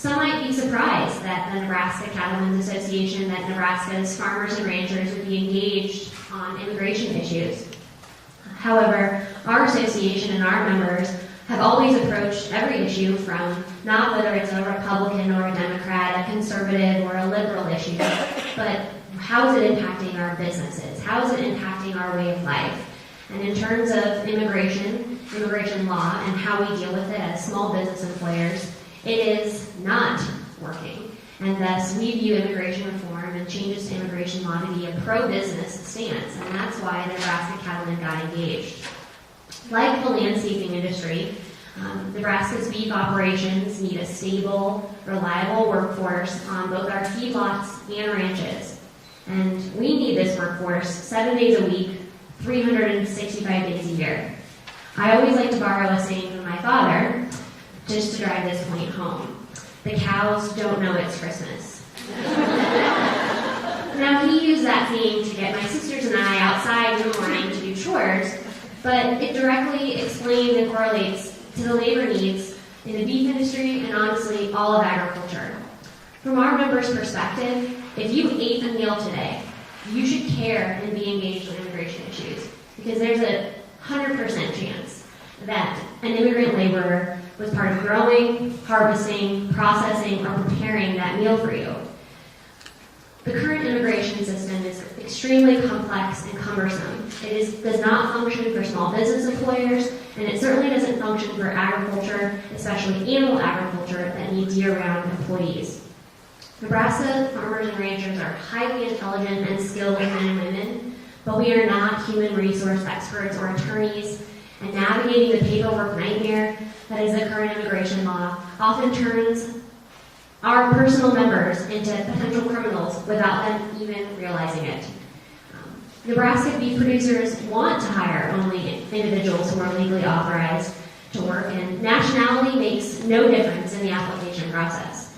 Some might be surprised that the Nebraska Cattlemen Association, that Nebraska's farmers and ranchers would be engaged on immigration issues. However, our association and our members have always approached every issue from not whether it's a Republican or a Democrat, a conservative or a liberal issue, but how is it impacting our businesses? How is it impacting our way of life? And in terms of immigration law, and how we deal with it as small business employers, it is not working. And thus, we view immigration reform and changes to immigration law to be a pro-business stance, and that's why the Nebraska Cattlemen got engaged. Like the landscaping industry, Nebraska's beef operations need a stable, reliable workforce on both our feedlots and ranches. And we need this workforce 7 days a week, 365 days a year. I always like to borrow a saying from my father, just to drive this point home. The cows don't know it's Christmas. Now, he used that saying to get my sisters and I outside in the morning to do chores, but it directly explains and correlates to the labor needs in the beef industry and honestly all of agriculture. From our members' perspective, if you ate a meal today, you should care and be engaged in immigration issues, because there's a 100% chance that an immigrant laborer was part of growing, harvesting, processing, or preparing that meal for you. The current immigration system is extremely complex and cumbersome. It does not function for small business employers, and it certainly doesn't function for agriculture, especially animal agriculture that needs year-round employees. Nebraska farmers and ranchers are highly intelligent and skilled men and women, but we are not human resource experts or attorneys, and navigating the paperwork nightmare that is the current immigration law often turns our personal members into potential criminals without them even realizing it. Nebraska beef producers want to hire only individuals who are legally authorized to work, and nationality makes no difference in the application process.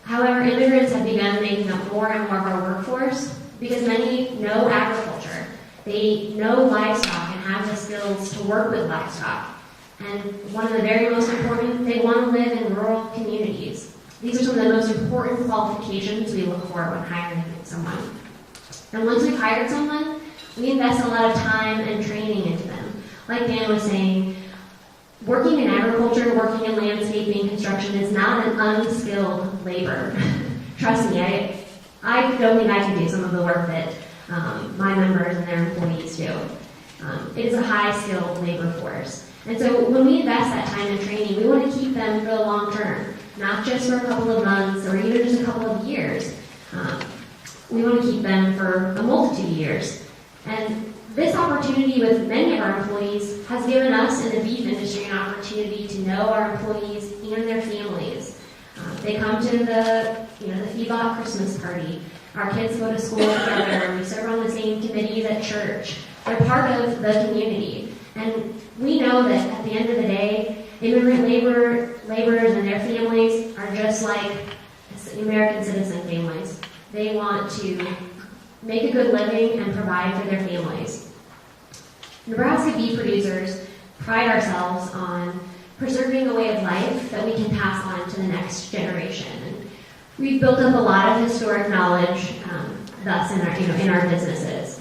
However, immigrants have begun making up more and more of our workforce because many know agriculture. They know livestock and have the skills to work with livestock. And one of the very most important, they want to live in rural communities. These are some of the most important qualifications we look for when hiring someone. And once we've hired someone, we invest a lot of time and training into them. Like Dan was saying, working in agriculture, working in landscaping, construction is not an unskilled labor. Trust me, I don't think I can do some of the work that my members and their employees do. It is a high-skilled labor force. And so when we invest that time in training, we want to keep them for the long term, not just for a couple of months or even just a couple of years. We want to keep them for a multitude of years. And this opportunity with many of our employees has given us in the beef industry an opportunity to know our employees and their families. They come to the feedlot Christmas party. Our kids go to school together. We serve on the same committees at church. They're part of the community. And we know that at the end of the day, immigrant laborers and their families are just like American citizen families. They want to make a good living and provide for their families. Nebraska beef producers pride ourselves on preserving a way of life that we can pass on to the next generation. And we've built up a lot of historic knowledge, thus in our businesses.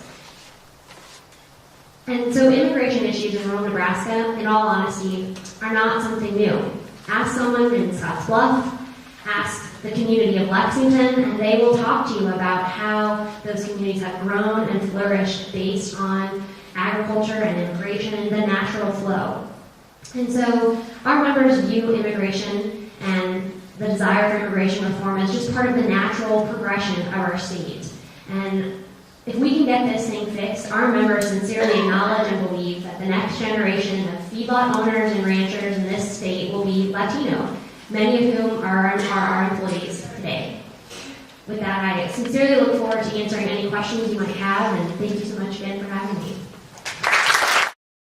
And so immigration issues in rural Nebraska, in all honesty, are not something new. Ask someone in Scottsbluff, ask the community of Lexington, and they will talk to you about how those communities have grown and flourished based on agriculture and immigration and the natural flow. And so our members view immigration and the desire for immigration reform as just part of the natural progression of our state. And if we can get this thing fixed, our members sincerely acknowledge and believe that the next generation of feedlot owners and ranchers in this state will be Latino, many of whom are our employees today. With that, I sincerely look forward to answering any questions you might have, and thank you so much again for having me.